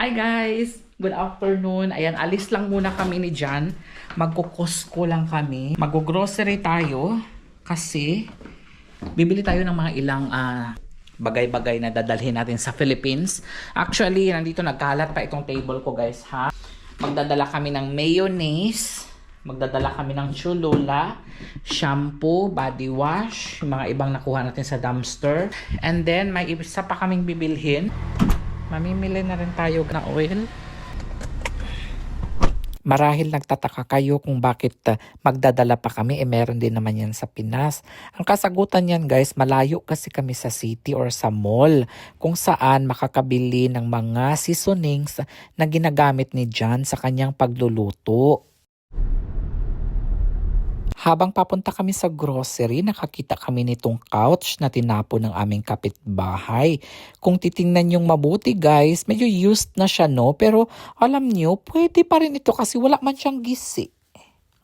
Hi guys! Good afternoon. Ayan, alis lang muna kami ni Jan. Magkukusko lang kami. Mag-grocery tayo kasi bibili tayo ng mga ilang bagay-bagay na dadalhin natin sa Philippines. Actually, nandito nagkalat pa itong table ko guys ha. Magdadala kami ng mayonnaise. Magdadala kami ng Cholula, shampoo, body wash, yung mga ibang nakuha natin sa dumpster. And then, may isa pa kaming bibilhin. Mamimili na rin tayo ng oil. Marahil nagtataka kayo kung bakit magdadala pa kami, meron din naman yan sa Pinas. Ang kasagutan yan guys, malayo kasi kami sa city or sa mall kung saan makakabili ng mga seasonings na ginagamit ni Jan sa kanyang pagluluto. Habang papunta kami sa grocery, nakakita kami nitong couch na tinapon ng aming kapitbahay. Kung titingnan yung mabuti guys, medyo used na siya no, pero alam nyo, pwede pa rin ito kasi wala man siyang gisi.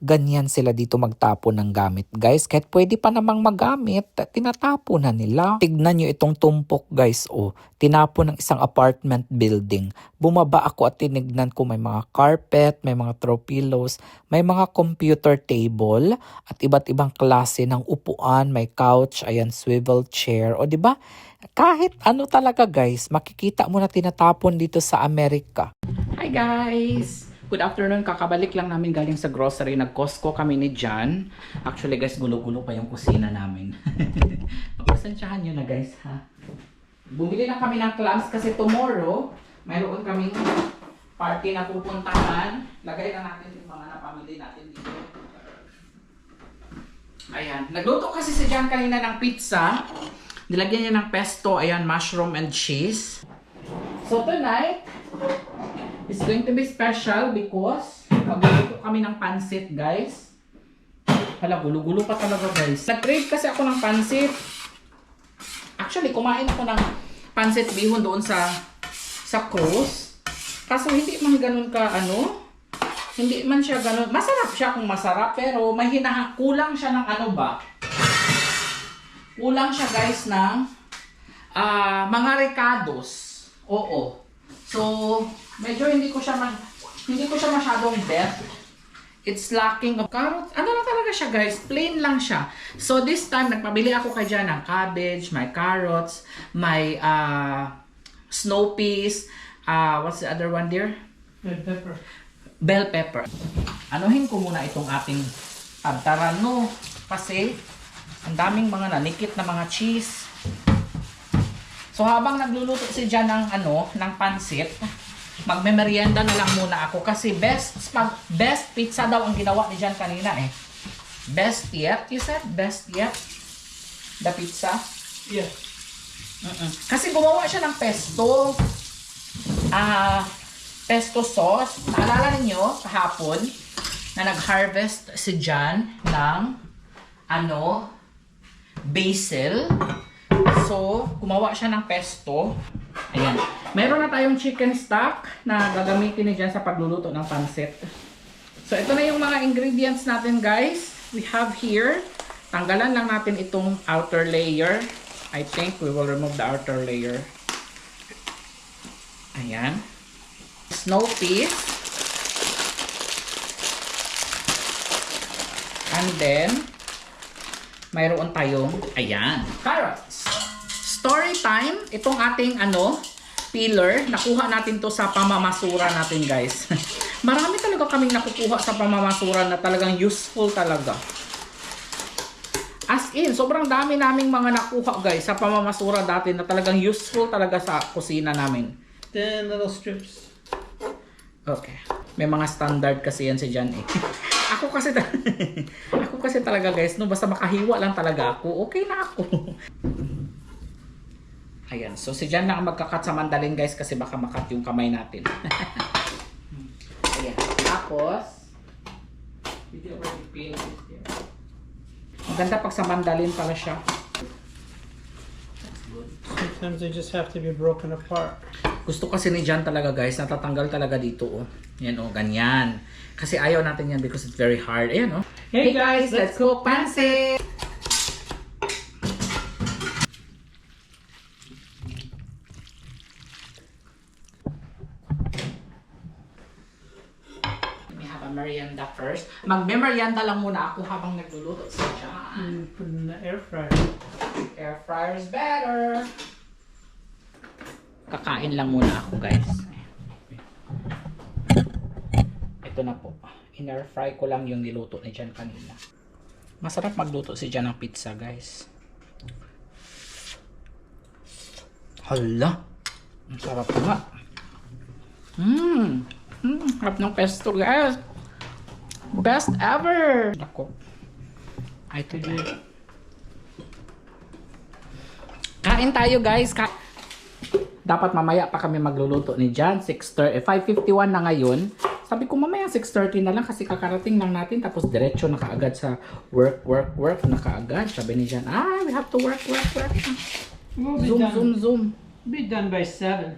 Ganyan sila dito magtapon ng gamit guys, kahit pwede pa namang magamit, tinatapon na nila. Tignan nyo itong tumpok guys, tinapon ng isang apartment building. Bumaba ako at tinignan ko may mga carpet, may mga throw pillows, may mga computer table, at iba't ibang klase ng upuan, may couch, ayan, swivel chair, o diba? Kahit ano talaga guys, makikita mo na tinatapon dito sa Amerika. Hi guys! Good afternoon, kakabalik lang namin galing sa grocery. Nag-Costco kami ni Jan. Actually guys, gulo-gulo pa yung kusina namin. Pagpasensyahan nyo na guys ha. Bumili na kami ng clams kasi tomorrow, mayroon kaming party na pupuntahan. Lagay na natin yung mga napamili natin dito. Ayan, nagluto kasi si Jan kanina ng pizza. Nilagyan niya ng pesto, ayan, mushroom and cheese. So tonight, it's going to be special because magluluto kami ng pansit, guys. Hala, gulo-gulo pa talaga, guys. Nag-crave kasi ako ng pansit. Actually, kumain ako ng pansit bihon doon sa cruise. Kaso hindi man ganun ka, hindi man siya ganun. Masarap siya kung masarap, pero may kulang siya ng kulang siya, guys, ng mga recados. Oo. So, medyo hindi ko siya masyadong bet. It's lacking of carrots. Ano lang talaga siya guys, plain lang siya. So this time, nagpabili ako kay Jan ng cabbage, may carrots, may snow peas, what's the other one dear? Bell pepper. Bell pepper. Anuhin ko muna itong ating pagtarano kasi ang daming mga nanikit na mga cheese. So habang nagluluto si Jan ng pansit, magme-merienda na lang muna ako kasi best pizza daw ang ginawa ni Jan kanina eh. Best yet, you said? Best yet? The pizza? Yeah. Kasi gumawa siya ng pesto. Pesto sauce. Naalala niyo kahapon na nag-harvest si Jan ng basil. So, gumawa siya ng pesto. Ayan. Meron na tayong chicken stock na gagamitin ni Jan sa pagluluto ng pansit. So, ito na yung mga ingredients natin, guys. We have here, tanggalan lang natin itong outer layer. I think we will remove the outer layer. Ayan. Snow peas. And then, mayroon tayong, ayan, carrots. Story time, itong ating peeler, nakuha natin to sa pamamasura natin guys. Marami talaga kaming nakukuha sa pamamasura na talagang useful talaga. As in, sobrang dami naming mga nakuha guys sa pamamasura dati na talagang useful talaga sa kusina namin. 10 little strips. Okay. May mga standard kasi yan si Jan eh. Ako kasi talaga guys, basta makahiwa lang talaga ako, okay na ako. Ayan, so si Jan na ang magkakat sa mandalin guys kasi baka makat yung kamay natin. Ayan, tapos maganda pag sa mandalin pala siya. Sometimes they just have to be broken apart. Gusto kasi ni Jan talaga guys, natatanggal talaga dito Yan ganyan. Kasi ayaw natin yan because it's very hard. Ayan Hey guys, let's cook pansit! merienda first. Magme-merienda lang muna ako habang nagluluto si John. Put it in the air fryer. Air fryer is better. Kakain lang muna ako, guys. Ito na po. In-air fry ko lang yung niluto ni Jan kanina. Masarap magluto si Jan ng pizza, guys. Hala. Ang sarap nga. Sarap ng pesto, guys. Best ever. Ako. Ay, ito yun. Kain tayo, guys. Dapat mamaya pa kami magluluto ni Jan. 5:51 na ngayon. Sabi ko mamaya 6:30 na lang kasi kakarating lang natin. Tapos diretso na kaagad sa work na kaagad. Sabi ni Jan, we have to work. We'll be done. Zoom. Be done by 7.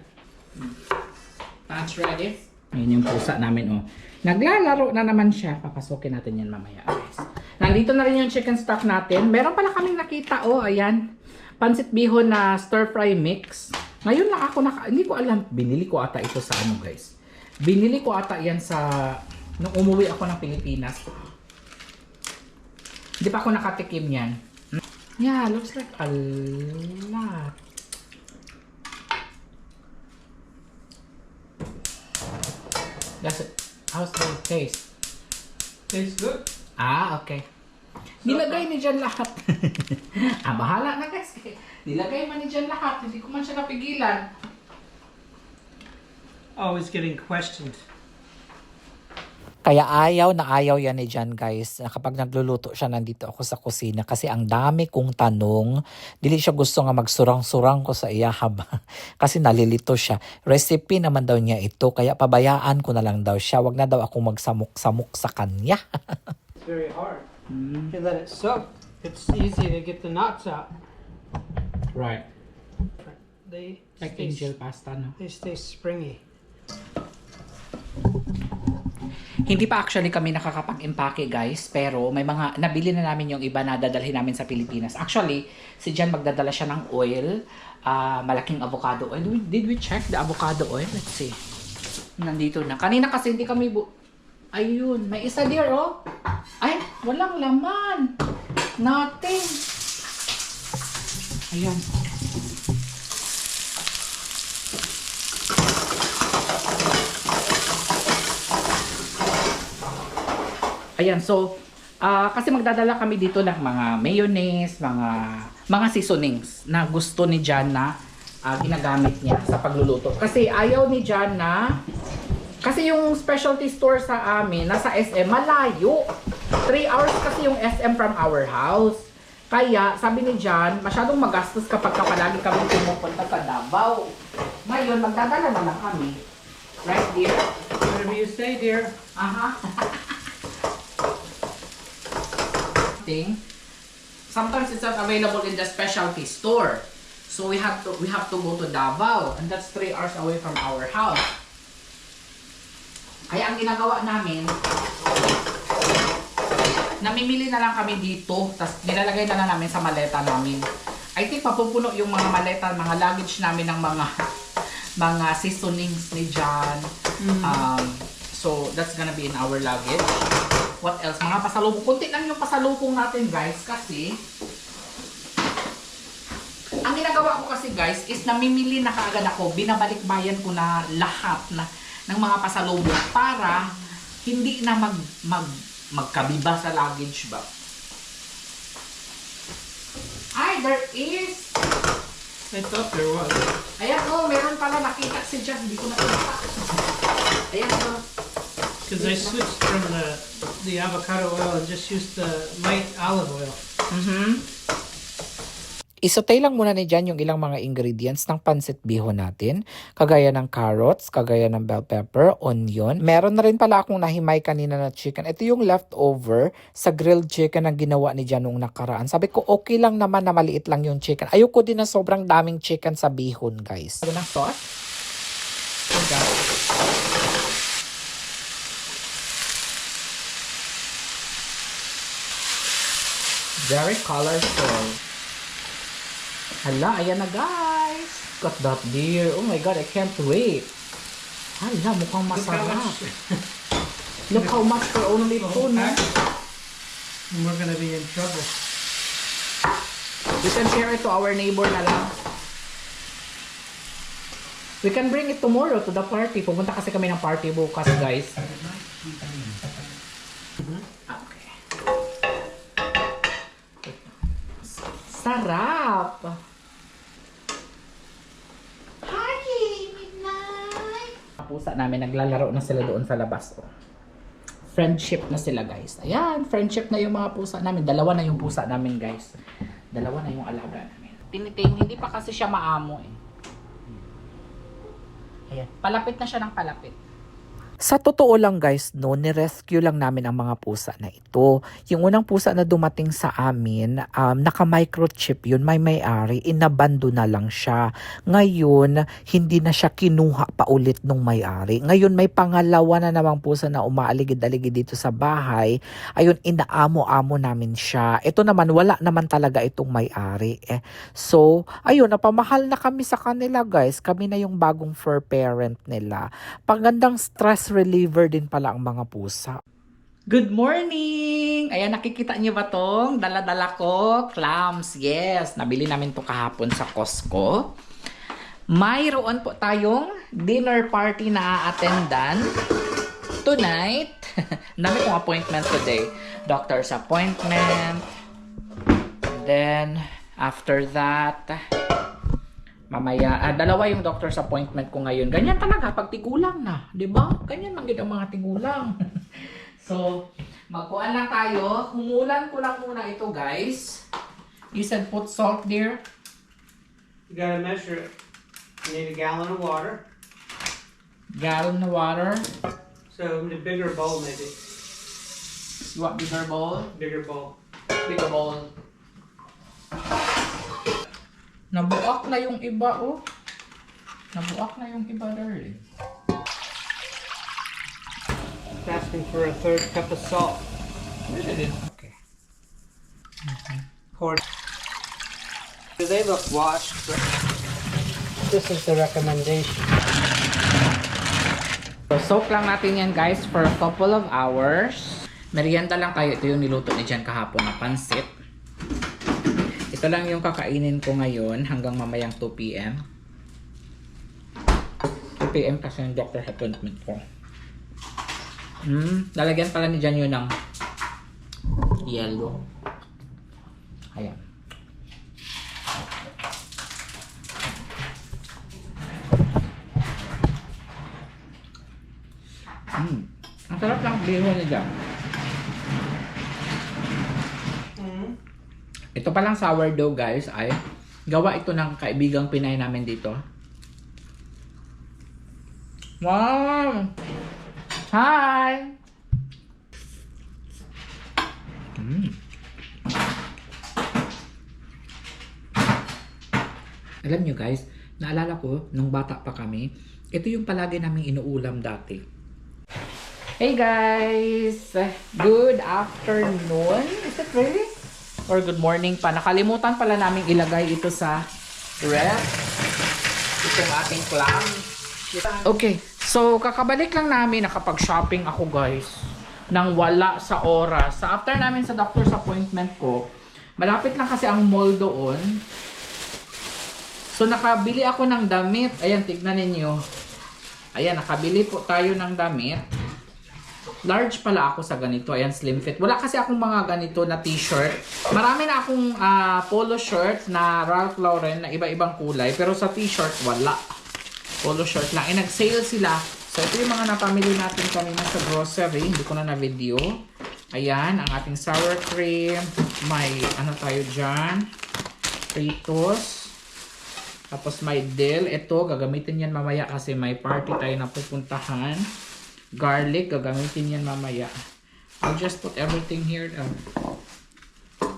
That's ready. Ayan yung pusa namin, oh. Naglalaro na naman siya. Papasukin natin yan mamaya, guys. Nandito na rin yung chicken stock natin. Meron pala kaming nakita, oh, ayan. Pansit bihon na stir fry mix. Ngayon lang ako hindi ko alam. Binili ko ata ito sa ano, guys. Binili ko ata yan sa nung umuwi ako ng Pilipinas. Hindi pa ako nakatikim yan. Yeah, looks like a lot. How's the taste? Tastes good. Okay. Nilagay ni Jan lahat. Bahala na, guys. Nilagay man ni Jan lahat. Hindi ko man siya napigilan. Always getting questioned. Kaya ayaw yan ni Jan, guys. Kapag nagluluto siya, nandito ako sa kusina. Kasi ang dami kong tanong. Dili siya gusto nga magsurang-surang ko sa iya haba. Kasi nalilito siya. Recipe naman daw niya ito. Kaya pabayaan ko na lang daw siya. Wag na daw ako magsamok-samok sa kanya. It's very hard. You let it soak. It's easy to get the knots out. Right. They Like stay, angel pasta, no? they stay springy. Hindi pa actually kami nakakapag-impake, guys, pero may mga nabili na namin yung iba na dadalhin namin sa Pilipinas. Actually, si Jan magdadala siya ng oil, malaking avocado oil. Did we check the avocado oil? Let's see. Nandito na. Kanina kasi hindi kami ayun, may isa there, oh. Ay, walang laman. Nothing. Ayan. Ayan, so, kasi magdadala kami dito ng mga mayonnaise, mga seasonings na gusto ni Jan na ginagamit niya sa pagluluto. Kasi ayaw ni Jan na, kasi yung specialty store sa amin, nasa SM, malayo. 3 hours kasi yung SM from our house. Kaya, sabi ni Jan, masyadong magastos kapag palagi kami pumupunta sa Davao. Ngayon, magdadala na lang kami. Right, dear? Whatever you say, dear. Sometimes it's not available in the specialty store. So we have to go to Davao, and that's 3 hours away from our house. Kaya ang ginagawa namin, namimili na lang kami dito, tapos nilalagay na lang namin sa maleta namin. I think mapupuno yung mga maleta, mga luggage namin ng mga seasonings ni Jan. So that's gonna be in our luggage. What else? Mga pasalubong. Kunti lang yung pasalubong natin, guys, kasi ang ginagawa ko kasi, guys, is namimili na kaagad ako. Binabalik-bayan ko na lahat ng mga pasalubong para hindi na magkabiba sa luggage ba. Ay, there is. I thought there was. Ayan, oh, meron pala nakita si Jan. Hindi ko nakita. Ayan, oh. Because I switched from the avocado oil and just used the light olive oil. Isotay lang muna ni Jan yung ilang mga ingredients ng pansit bihon natin. Kagaya ng carrots, kagaya ng bell pepper, onion. Meron na rin pala akong nahimay kanina na chicken. Ito yung leftover sa grilled chicken na ginawa ni Jan nung nakaraan. Sabi ko, okay lang naman na maliit lang yung chicken. Ayoko din na sobrang daming chicken sa bihon, guys. Ano ng sauce? Very colorful. Hala, ayan na, guys. Got that dear. Oh my God, I can't wait. Hala, mukhang Look how masarap. much Look how much for only The 2, whole no? pack, and we're gonna be in trouble. We can share it to our neighbor na lang. We can bring it tomorrow to the party. Pupunta kasi kami ng party bukas, guys. Okay. Sarap! Party midnight. Ang pusa namin, naglalaro na sila doon sa labas. Oh. Friendship na sila, guys. Ayan, friendship na yung mga pusa namin. Dalawa na yung pusa namin, guys. Dalawa na yung alaga namin. Tiniting, hindi pa kasi siya maamo eh. Ayan, palapit na siya ng palapit. Sa totoo lang guys, no, nirescue lang namin ang mga pusa na ito. Yung unang pusa na dumating sa amin, naka-microchip yun, may-ari, inabando na lang siya. Ngayon, hindi na siya kinuha pa ulit nung may-ari. Ngayon, may pangalawa na namang pusa na umaaligid-aligid dito sa bahay. Ayun, inaamo-amo namin siya. Ito naman, wala naman talaga itong may-ari. So, ayun, napamahal na kami sa kanila guys. Kami na yung bagong fur parent nila. Pagandang stress reliever din pala ang mga pusa. Good morning! Ayan, nakikita niyo ba tong dala-dala ko? Clams, yes. Nabili namin to kahapon sa Costco. Mayroon po tayong dinner party na attendan tonight. Dami kong appointment today. Doctor's appointment. Then, after that, mamaya, dalawa yung doctor's appointment ko ngayon. Ganyan talaga pag tigulang na, 'di ba? Ganyan lang ang mga tigulang. So, magkuhan lang tayo. Humulan ko lang muna ito, guys. You said put salt there. You gotta measure it. You need a gallon of water. Gallon of water. So in a bigger bowl maybe. You want bigger bowl? Bigger bowl. Bigger bowl. Nabuak na yung iba, oh. Nabuak na yung iba, darling. Asking for a third cup of salt. Okay. Pour. They look washed, but this is the recommendation. So, soak lang natin yan, guys, for a couple of hours. Merienda lang tayo. Ito yung niluto ni Jan kahapon na pansit. Ito lang yung kakainin ko ngayon hanggang mamayang 2 p.m. 2 p.m. kasi yung doctor's appointment ko. Lalagyan pala ni Jan yun ng yellow. Ayan. Ang sarap lang bihon ni Jan. Ito palang sourdough, guys, ay gawa ito ng kaibigang Pinay namin dito. Wow! Hi! Alam nyo guys, naalala ko, nung bata pa kami, ito yung palagi naming inuulam dati. Hey guys! Good afternoon! Is it really? Or good morning pa. Nakalimutan pala namin ilagay ito sa ref. Itong ating clam. Okay. So, kakabalik lang namin. Nakapag-shopping ako, guys. Nang wala sa oras. So, after namin sa doctor's appointment ko, malapit lang kasi ang mall doon. So, nakabili ako ng damit. Ayan, tignan ninyo. Ayan, nakabili po tayo ng damit. Large pala ako sa ganito. Ayan, slim fit. Wala kasi akong mga ganito na t-shirt. Marami na akong polo shirt na Ralph Lauren na iba-ibang kulay. Pero sa t-shirt, wala. Polo shirt lang. Nag-sale sila. So, ito yung mga napamili natin kanina sa grocery. Hindi ko na na-video. Ayan, ang ating sour cream. May, ano tayo dyan? Fritos. Tapos may dill. Ito, gagamitin yan mamaya kasi may party tayo na pupuntahan. Garlic, gagamitin yan mamaya. I'll just put everything here.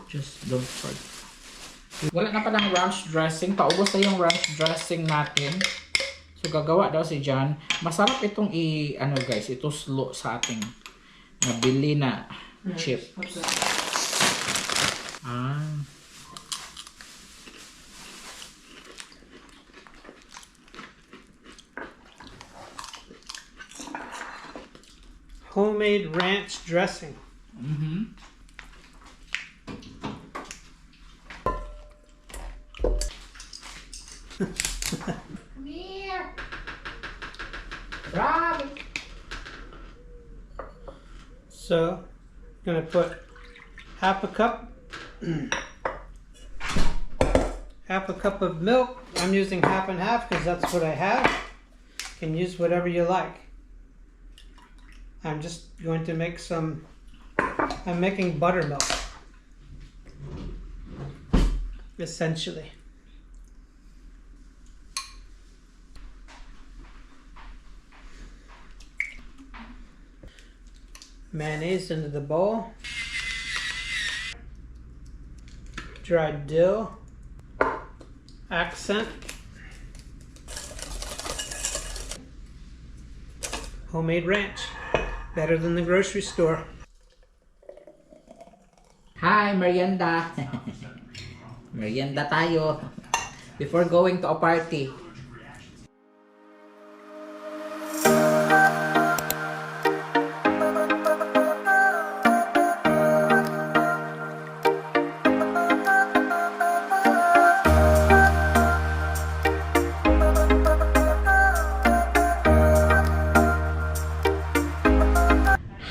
Just don't forget. Wala na palang ranch dressing. Paubos na yung ranch dressing natin. So, gagawa daw si John. Masarap itong ano guys, ito slow sa ating nabili na chip. homemade ranch dressing. Come here. Rabbit. So, gonna put half a cup of milk. I'm using half and half because that's what I have. You can use whatever you like. I'm just going to make I'm making buttermilk. Essentially. Mayonnaise into the bowl. Dried dill. Accent. Homemade ranch. Better than the grocery store. Hi, merienda. Merienda tayo. Before going to a party.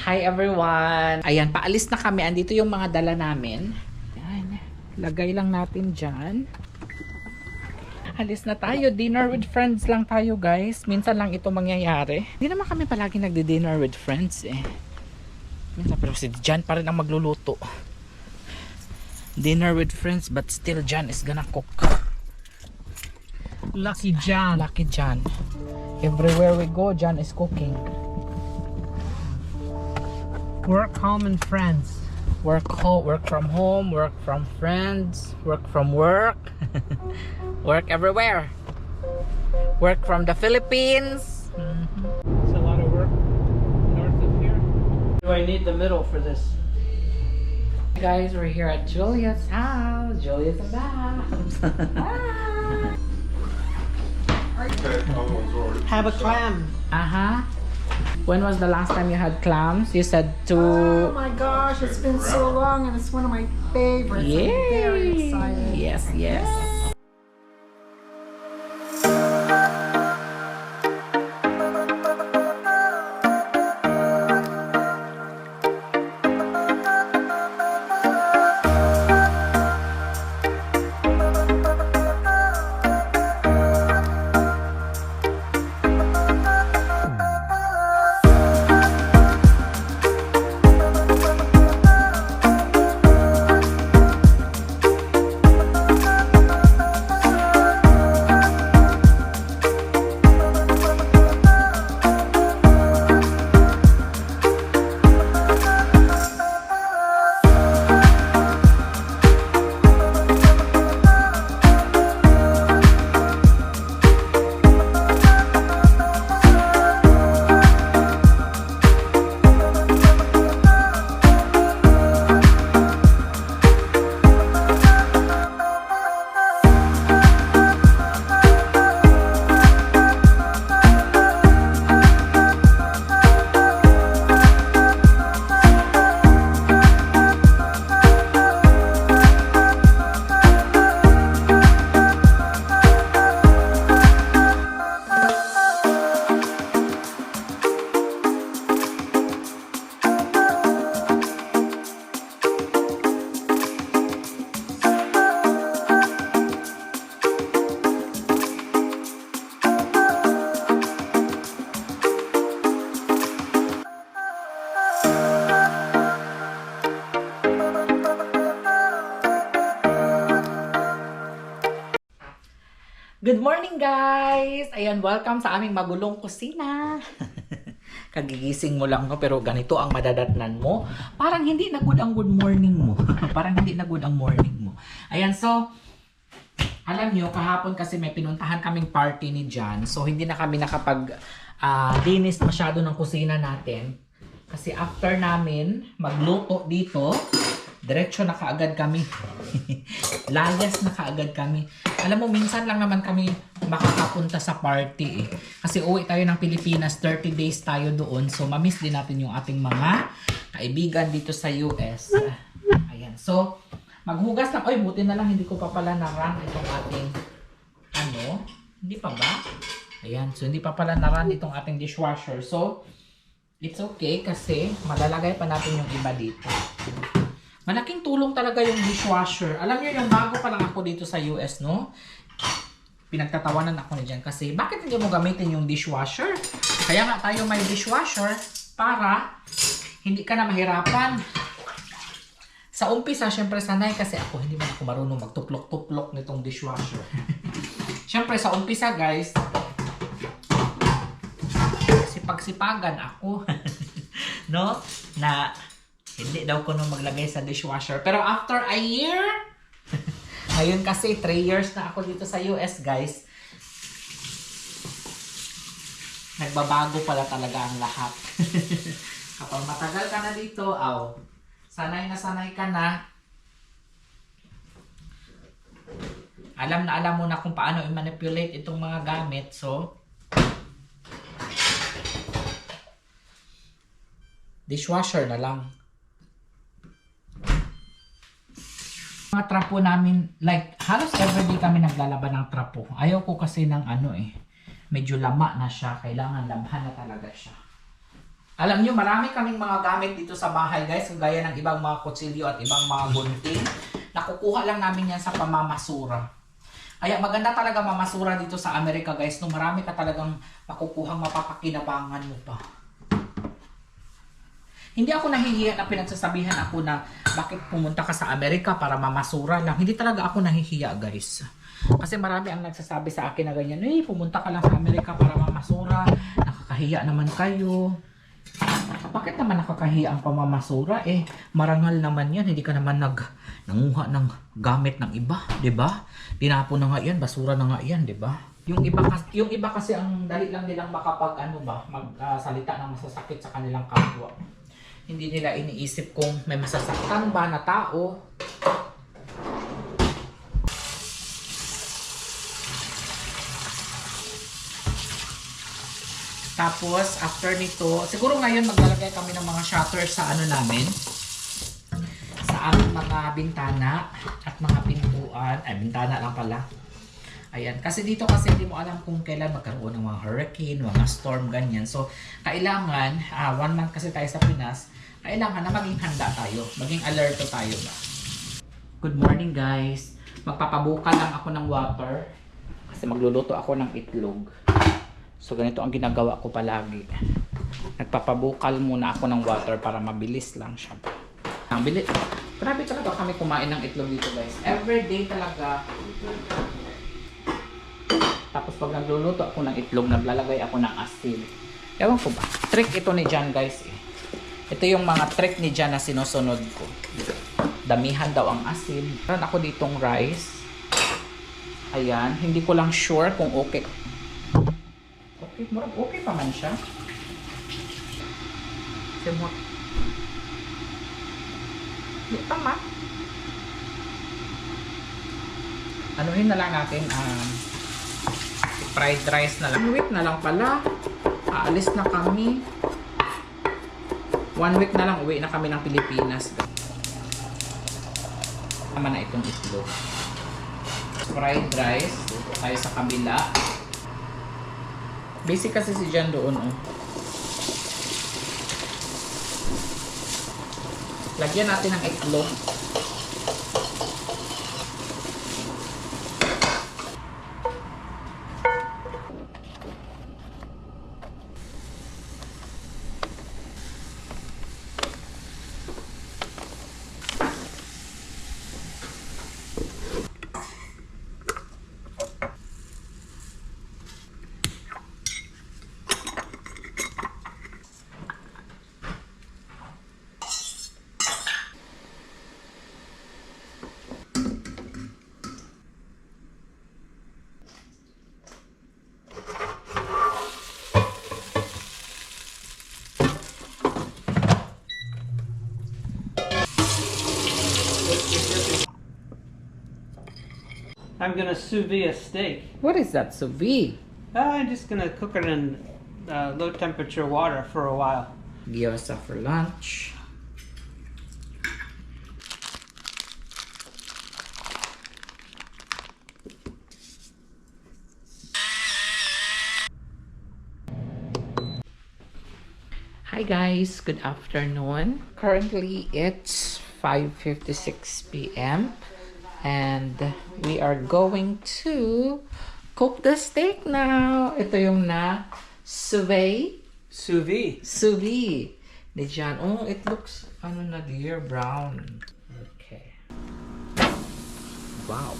Hi everyone! Ayan, paalis na kami. Andito yung mga dala namin. Ayan, lagay lang natin dyan. Alis na tayo. Dinner with friends lang tayo, guys. Minsan lang ito mangyayari. Hindi naman kami palagi nagdi-dinner with friends eh. Minsan, pero si Jan pa rin ang magluluto. Dinner with friends, but still Jan is gonna cook. Lucky John. Lucky Jan. Everywhere we go, Jan is cooking. Work, home, and friends. Work from home, work from friends, work from work, work everywhere. Work from the Philippines. It's a lot of work north of here. Do I need the middle for this? Guys, we're here at Julia's house. Julia's in the house. Have a clam. Uh-huh. When was the last time you had clams? You said to... Oh my gosh, it's been so long and it's one of my favorites. I'm very Yay! excited. Yes, yes. Good morning, guys! Ayan, welcome sa aming magulong kusina. Kagigising mo lang, no? Pero ganito ang madadatnan mo. Parang hindi na good ang good morning mo. Parang hindi na good ang morning mo. Ayan, so, alam nyo, kahapon kasi may pinuntahan kaming party ni Jan. So, hindi na kami linis masyado ng kusina natin. Kasi after namin magluto dito, Diretso na kaagad kami. Layas na kaagad kami. Alam mo, minsan lang naman kami makakapunta sa party eh. Kasi uwi tayo ng Pilipinas, 30 days tayo doon. So, mamiss din natin yung ating mga kaibigan dito sa US. Ayan. So, maghugas lang. Oy, buti na lang hindi ko pa pala na-run itong ating hindi pa ba? Ayan. So, hindi pa pala na-run itong ating dishwasher. So, it's okay kasi malalagay pa natin yung iba dito. Malaking tulong talaga yung dishwasher. Alam niyo, yung bago pa lang ako dito sa US, no? Pinagtatawanan ako na dyan kasi bakit hindi mo gamitin yung dishwasher? Kaya nga tayo may dishwasher para hindi ka na mahirapan. Sa umpisa, syempre sanay kasi ako, hindi man ako marunong magtuplok-tuplok nitong dishwasher. Syempre sa umpisa guys, sipag-sipagan ako. No? Na hindi daw ko nung maglagay sa dishwasher. Pero after a year, ngayon kasi 3 years na ako dito sa US guys, nagbabago pala talaga ang lahat. Kapag matagal ka na dito, sanay na sanay ka na. Alam na alam mo na kung paano i-manipulate itong mga gamit. So, dishwasher na lang. Mga trapo namin, like, halos everyday kami naglalaban ng trapo. Ayaw ko kasi ng medyo lama na siya. Kailangan lamhan na talaga siya. Alam nyo, marami kaming mga gamit dito sa bahay guys. Gaya ng ibang mga kutsilyo at ibang mga gunting. Nakukuha lang namin yan sa pamamasura. Kaya maganda talaga mamasura dito sa Amerika guys. No, marami ka talagang makukuhang mapapakinabangan mo pa. Hindi ako nahihiya na pinagsasabihan ako na bakit pumunta ka sa Amerika para mamasura lang. Hindi talaga ako nahihiya guys. Kasi marami ang nagsasabi sa akin na ganyan, pumunta ka lang sa Amerika para mamasura. Nakakahiya naman kayo. Bakit naman nakakahiya ang pamamasura? Marangal naman yan. Hindi ka naman nanguha ng gamit ng iba. Diba? Tinapon na nga yan. Basura na nga yan. Diba? Yung iba kasi ang dali lang nilang magsalita ng masasakit sa kanilang kapwa. Hindi nila iniisip kung may masasaktan ba na tao. Tapos, after nito, siguro ngayon maglalagay kami ng mga shutters sa namin. Sa aming mga bintana at mga pintuan. Bintana lang pala. Ayan. Kasi dito kasi hindi mo alam kung kailan magkaroon ng mga hurricane, mga storm, ganyan. So, kailangan, 1 month kasi tayo sa Pinas, kailangan na maging handa tayo. Maging alerto tayo ba. Good morning guys. Magpapabukal lang ako ng water. Kasi magluluto ako ng itlog. So, ganito ang ginagawa ko palagi. Nagpapabukal muna ako ng water para mabilis lang siya. Ang bilis. Grabe talaga kami kumain ng itlog dito guys. Every day talaga. Tapos pag nagluluto ako ng itlog, naglalagay ako ng asin. Ewan ko ba? Trick ito ni John guys eh. Ito yung mga trick ni John na sinusunod ko. Damihan daw ang asin. Meron ako ditong rice. Ayan. Hindi ko lang sure kung okay. Okay pa man siya. Hindi tama. Anuhin na lang natin fried rice na lang. 1 week na lang pala. Aalis na kami. 1 week na lang uwi na kami ng Pilipinas. Tama na itong itlog. Fried rice. Tayo sa kabila. Basic kasi si Jan doon. Lagyan natin ng itlog. I'm gonna sous vide a steak. What is that, sous vide? I'm just gonna cook it in low temperature water for a while. Gyoza for lunch. Hi guys, good afternoon. Currently it's 5:56 p.m. and we are going to cook the steak now. Ito yung na sous vide. Sous vide. Sous vide. Diyan. Oh, it looks, ano na dear, brown. Okay. Wow.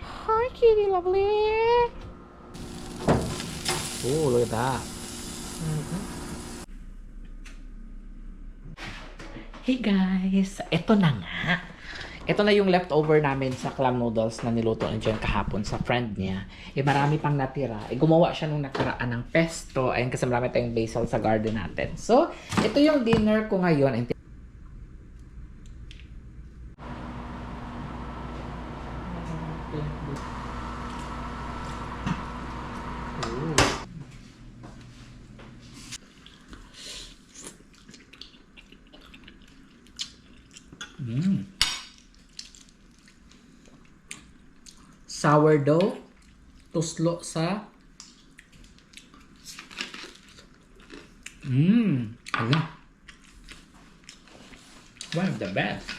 Hi, kitty lovely. Oh, look at that. Hey guys, ito na nga. Ito na yung leftover namin sa clam noodles na niluto ni Jen kahapon sa friend niya. Marami pang natira. Gumawa siya nung nakaraan ng pesto. Ayun, kasi marami tayong basil sa garden natin. So, ito yung dinner ko ngayon. Sourdough, tuslo sa ano? One of the best.